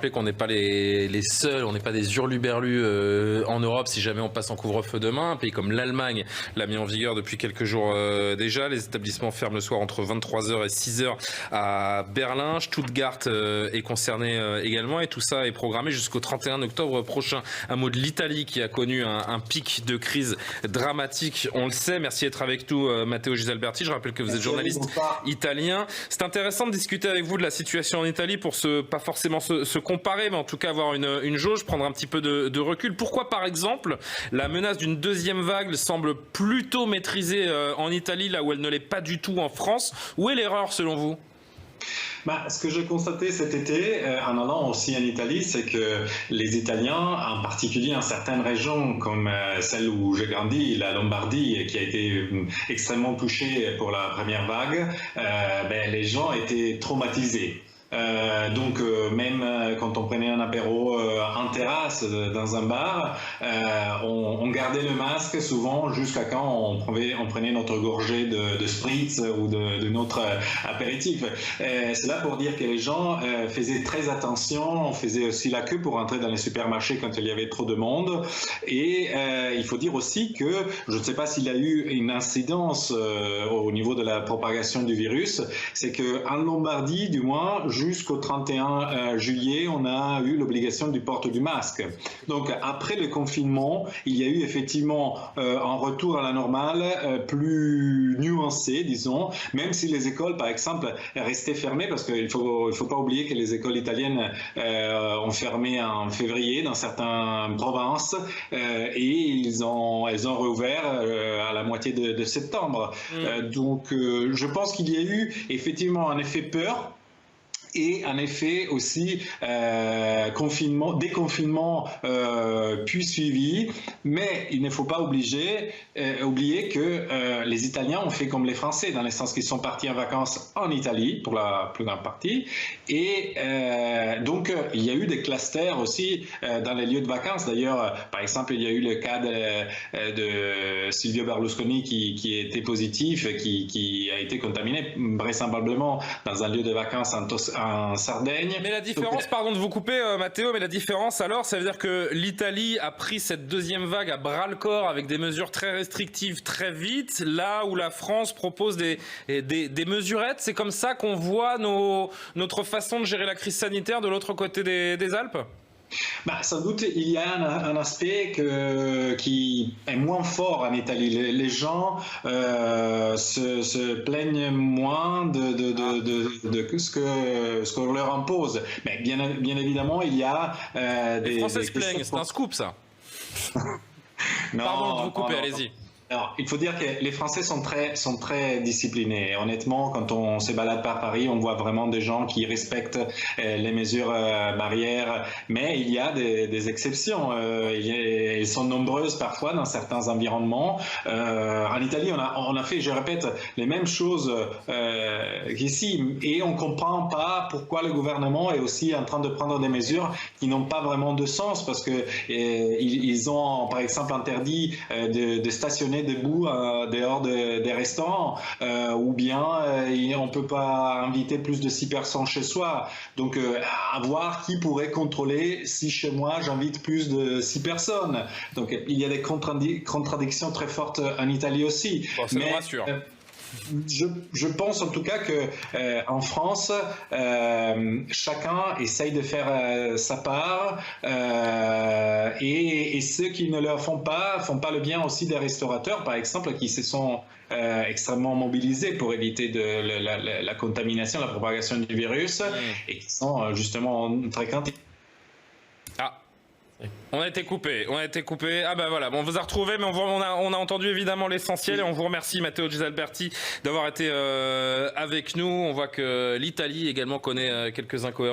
rappeler qu'on n'est pas les seuls, on n'est pas des hurluberlus en Europe si jamais on passe en couvre-feu demain. Un pays comme l'Allemagne l'a mis en vigueur depuis quelques jours déjà. Les établissements ferment le soir entre 23h et 6h à Berlin. Stuttgart est concerné également et tout ça est programmé jusqu'au 31 octobre prochain. Un mot de l'Italie qui a connu un pic de crise dramatique, on le sait. Merci d'être avec nous, Matteo Ghisalberti. Je rappelle que vous êtes journaliste italien. C'est intéressant de discuter avec vous de la situation en Italie pour pas forcément se comparer, mais en tout cas avoir une jauge, prendre un petit peu de recul. Pourquoi, par exemple, la menace d'une deuxième vague semble plutôt maîtrisée en Italie, là où elle ne l'est pas du tout en France? Où est l'erreur, selon vous? Ce que j'ai constaté cet été, en allant aussi en Italie, c'est que les Italiens, en particulier dans certaines régions comme celle où j'ai grandi, la Lombardie, qui a été extrêmement touchée pour la première vague, les gens étaient traumatisés. Donc même quand on prenait un apéro en terrasse dans un bar, on gardait le masque souvent jusqu'à quand on prenait notre gorgée de spritz ou de notre apéritif. C'est là pour dire que les gens faisaient très attention, on faisait aussi la queue pour entrer dans les supermarchés quand il y avait trop de monde. Et il faut dire aussi que, je ne sais pas s'il y a eu une incidence au niveau de la propagation du virus, c'est qu'en Lombardie, du moins, jusqu'au 31 juillet, on a eu l'obligation du port du masque. Donc après le confinement, il y a eu effectivement un retour à la normale plus nuancé, disons, même si les écoles, par exemple, restaient fermées, parce qu'il faut pas oublier que les écoles italiennes ont fermé en février dans certaines provinces et elles ont réouvert à la moitié de septembre. Donc je pense qu'il y a eu effectivement un effet peur. Et en effet aussi déconfinement puis suivi, mais il ne faut pas oublier que les Italiens ont fait comme les Français, dans le sens qu'ils sont partis en vacances en Italie pour la plus grande partie, et donc il y a eu des clusters aussi dans les lieux de vacances. D'ailleurs, par exemple, il y a eu le cas de Silvio Berlusconi qui était positif, qui a été contaminé vraisemblablement dans un lieu de vacances en Sardaigne. Mais la différence, pardon de vous couper Matteo, mais la différence alors, ça veut dire que l'Italie a pris cette deuxième vague à bras-le-corps avec des mesures très restrictives très vite, là où la France propose des mesurettes. C'est comme ça qu'on voit notre façon de gérer la crise sanitaire de l'autre côté des Alpes? Sans doute, il y a un aspect qui est moins fort en Italie. Les gens se plaignent moins de ce qu'on leur impose. Mais bien évidemment, il y a les Français se plaignent, c'est un scoop ça. Pardon de vous couper, allez-y. Alors, il faut dire que les Français sont très disciplinés. Et honnêtement, quand on se balade par Paris, on voit vraiment des gens qui respectent les mesures barrières. Mais il y a des exceptions. Elles sont nombreuses parfois dans certains environnements. En Italie, on a fait, je répète, les mêmes choses qu'ici. Et on ne comprend pas pourquoi le gouvernement est aussi en train de prendre des mesures qui n'ont pas vraiment de sens. Parce qu'ils ont, par exemple, interdit de stationner debout dehors des restaurants ou bien on ne peut pas inviter plus de 6 personnes chez soi. Donc à voir qui pourrait contrôler si chez moi j'invite plus de 6 personnes. Donc il y a des contradictions très fortes en Italie aussi. Bon, ça me rassure. Je pense en tout cas que en France, chacun essaye de faire sa part et ceux qui ne le font pas le bien aussi des restaurateurs, par exemple, qui se sont extrêmement mobilisés pour éviter la contamination, la propagation du virus et qui sont justement très craintifs. On a été coupé. Ah ben voilà, bon, on vous a retrouvé, mais on a entendu évidemment l'essentiel et on vous remercie Matteo Ghisalberti d'avoir été avec nous. On voit que l'Italie également connaît quelques incohérences.